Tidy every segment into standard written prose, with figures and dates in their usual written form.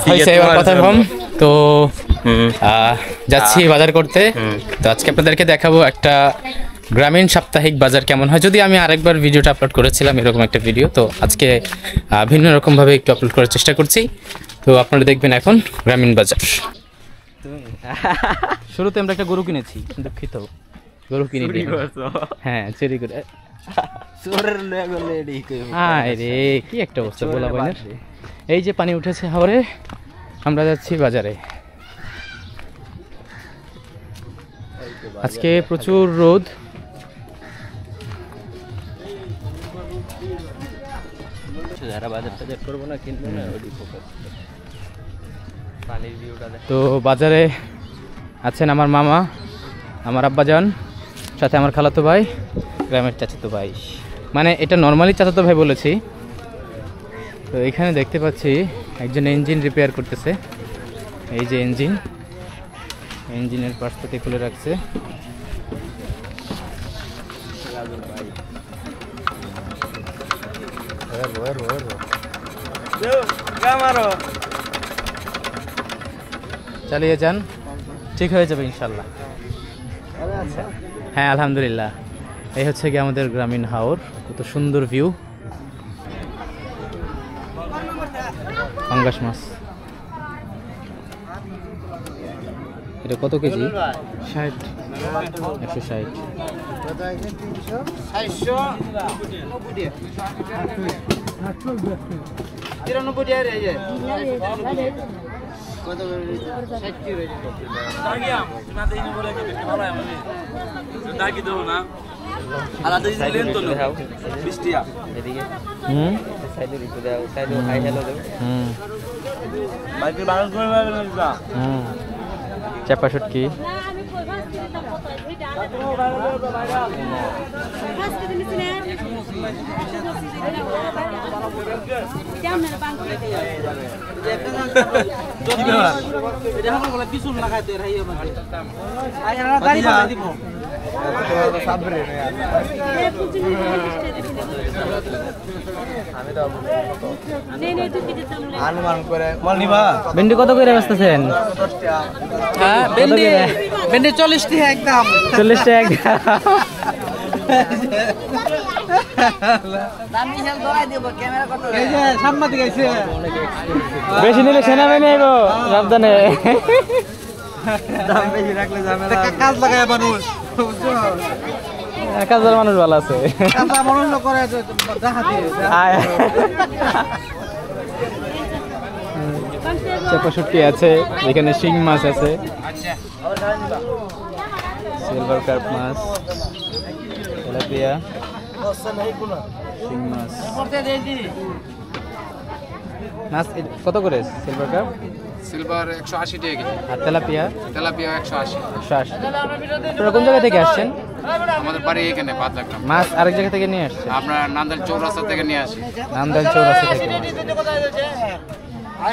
হয়েছে এবার কথা কম তো যাচ্ছি বাজার করতে। তো আজকে আপনাদেরকে দেখাবো একটা গ্রামীণ সাপ্তাহিক বাজার কেমন হয়। যদি আমি আরেকবার ভিডিওটা আপলোড করেছিলাম এরকম একটা ভিডিও, তো আজকে ভিন্ন রকমভাবে একটু আপলোড করার চেষ্টা করছি। তো আপনারা দেখবেন এখন গ্রামীণ বাজার। শুরুতে আমরা একটা গরু কিনেছি, দুঃখিত গরু কিনে হ্যাঁ চুরি করে। রে কি একটা অবস্থা বলা হয় না। এই যে পানি উঠেছে হাওরে, আমরা যাচ্ছি বাজারে। আজকে প্রচুর রোদ, তো বাজারে আছেন আমার মামা, আমার আব্বাজান, সাথে আমার খালাতো ভাই, গ্রামের চাচাতো ভাই। মানে এটা নর্মালি চাচাতো ভাই বলেছি। তো এখানে দেখতে পাচ্ছি একজন ইঞ্জিন রিপেয়ার করতেছে। এই যে ইঞ্জিনের পার্টসটাকে খুলে রাখছে। চালিয়ে যান, ঠিক হয়ে যাবে ইনশাল্লাহ। হ্যাঁ আলহামদুলিল্লাহ। এই হচ্ছে কি আমাদের গ্রামীণ হাওর, কত সুন্দর ভিউ। পাঙ্গাস মাছ, এটা কত কেজি? 60, 160। চাপা শুটকি, ভেন্ডি কত করে বেচতেছেন? ভেন্ডি 40 টাকা একদম। 40 টাকা একদম। বেশি নিলে সেনাবাহিনী আইব, সাবধানে। কাজ লাগায় মানুষ, কাজের মানুষ ভালো আছে। চাপা শুটকি আছে, এখানে শিং মাছ আছে, সিলভার কার্প মাছ, তেলাপিয়া, শিং মাছ। মাছ কত করে সিলভার কার্প? সিলভার 180 টাকা কেজি। আর তেলাপিয়া? তেলাপিয়া 180। 180। আপনারা কোন জায়গা থেকে আসছেন? আমাদের বাড়ি এখানে পাতলাগ্রাম। মাছ আরেক জায়গা থেকে নিয়ে আসছেন? আপনার নান্দাল চৌরাস্তা থেকে নিয়ে আসি। নান্দাল চৌরাস্তা থেকে।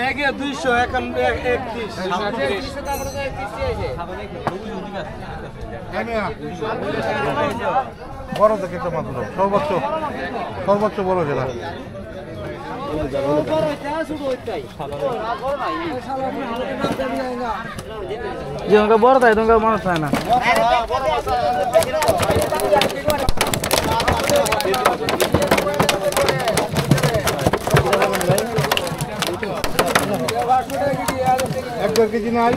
আগে 200 এখন 31। বড় থেকে তো মাত্র সর্বোচ্চ বড় জেলা। বড় তাই তোমার মানুষ হয় না। এক 1 কেজি নাই।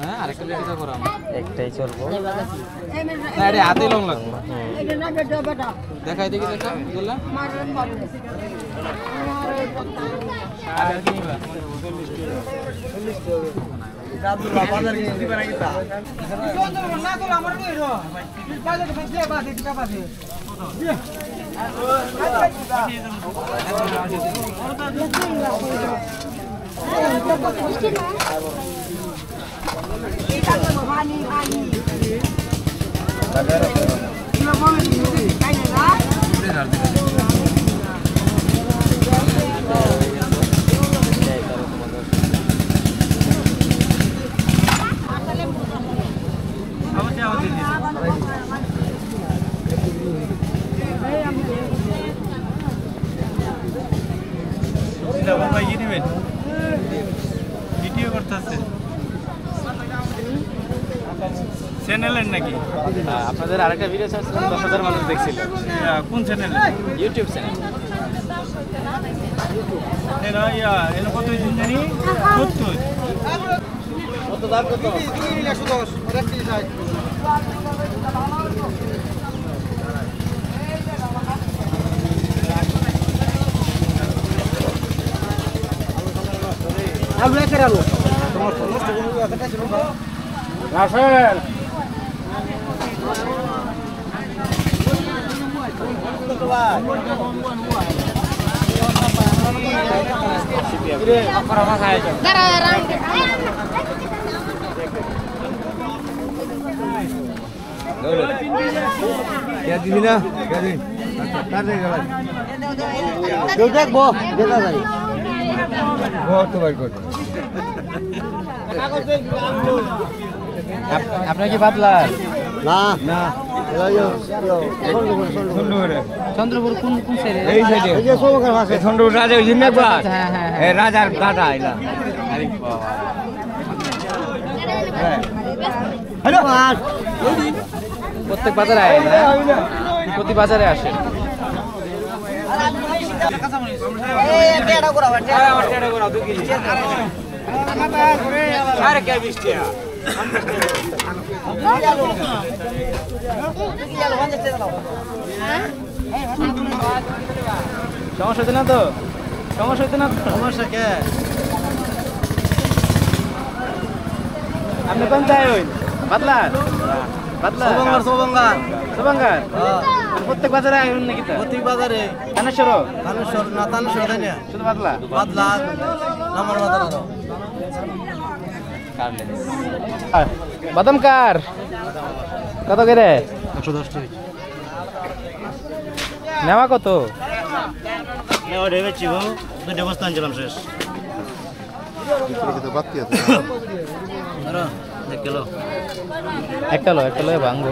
হ্যাঁ আরেকটা লিখে করো একটাই চলবো না এটা হাতে লং লাগবে দেখাই দেখি দেখা বললা আর কি নিবা চ্যানেলের নাকি আপনাদের আরেকটা ভিডিও ছাড়ছিলাম 10,000 মানুষ দেখছিল কোন চ্যানেল ইউটিউব চ্যানেল এরা এরা কত দিন জানি 70 কত দাম কত 110 আমরা কেরালো তোমার সমস্ত কোনো কথাটা ছিল না রাসেল দিবি না দেখবো দেখা যায় আপনার কি বাদলার না না চন্দ্রপুর কোন কোন সাইডে এই যে সোমকার ভাষা চন্দ্রপুর রাজা ওই দিন একবার হ্যাঁ হ্যাঁ হ্যাঁ রাজার দাদা এলা আরে বাবা হ্যালো প্রত্যেক বাজারে আয় না প্রতি বাজারে আসেন আরে কে 20 টাকা সমস্যা হচ্ছে না তো সমস্যা হচ্ছে না সমস্যা কে আপনি কোন চাই ওই বাদলার বাদলার সোবঙ্গার সুবাঙ্গার প্রত্যেক বাজারে আইন নাকি তো প্রতি বাজারে কানেশ্বর কানেশ্বর না তানেশ্বর তাই না শুধু বাদলা বাদলা নামার বাজার বাদাম কার কত করে 110 টাকা নেওয়া কত নেওয়া ভেবেছি গো দুটো বস্তা আনছিলাম শেষ একটা লো ভাঙবো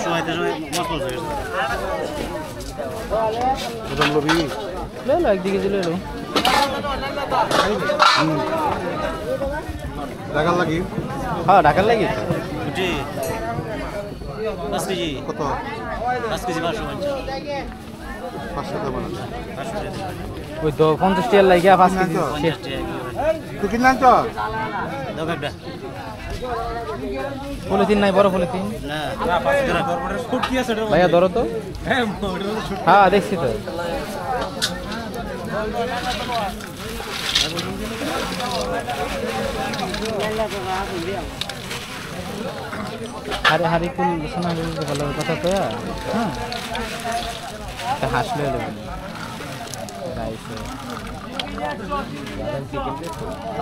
সময়তে সময় মস্ত হয়ে লো একদিকে দিলে লো টাকা লাগি হ্যাঁ ঢাকার লাগি গেছে 5 কেজি কত 5 কেজি 500 500 টাকা মানে ওই তো 50 টাকা লাগিয়া 5 কেজি 50 টাকা তুই কিন আনছ দাও একটা পলিথিন নাই বড় পলিথিন না ফুট কি আছে ভাইয়া ধরো তো হ্যাঁ দেখছি তো আরে হারি কুল শোনা ভালো কথা তো হ্যাঁ একটা হাসলে হলো রাইসে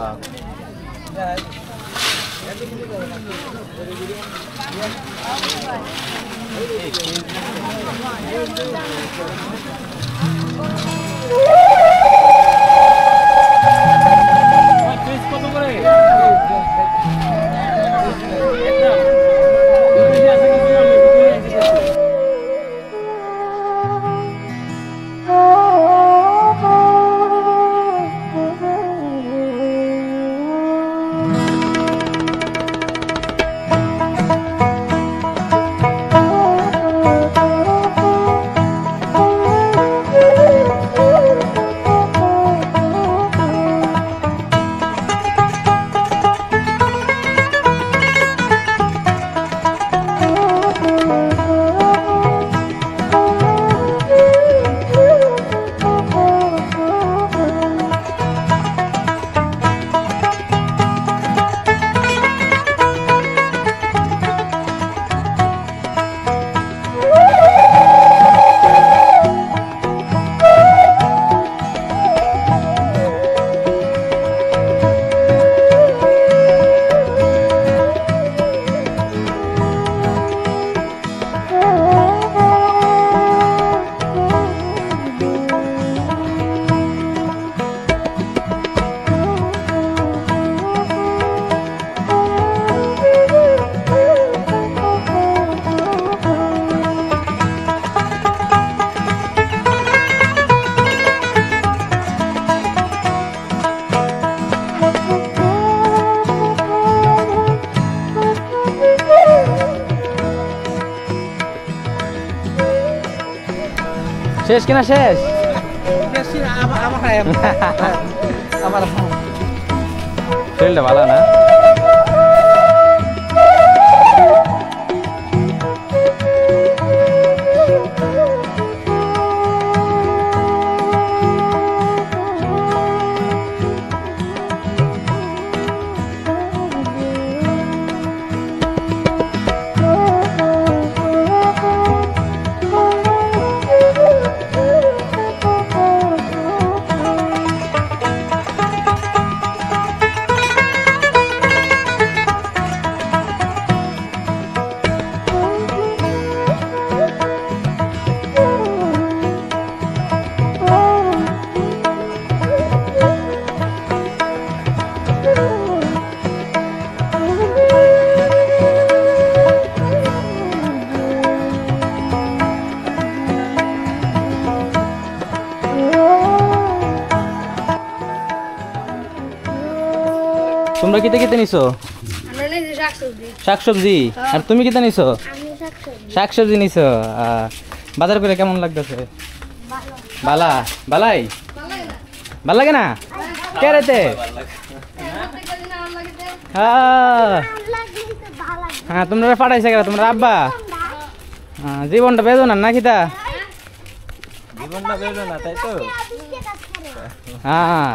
হ্যাঁ কত করে শেষ কিনা শেষ বেশি আমার শরীরটা ভালো না তোমরা কিতে কিতে নিছো আমরা নিয়েছি শাকসবজি। শাকসবজি আর তুমি কিতে নিছো আমি শাকসবজি। শাকসবজি নিছো বাজার করে কেমন লাগতেছে বালা বালাই ভাল লাগে না কে রেতে হ্যাঁ তোমরা পাঠাইছে কেন তোমরা আব্বা জীবনটা বেদো না নাকি তা জীবনটা বেরো না তাই তো হ্যাঁ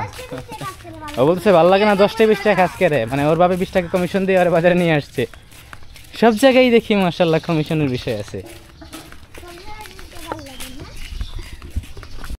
ও বলছে ভালো লাগে না 10টা 20টা কাজ করে মানে ওর বাবা 20 টাকা কমিশন দিয়ে আর বাজারে নিয়ে আসছে সব জায়গায় দেখি মাশাআল্লাহ কমিশনের বিষয় আছে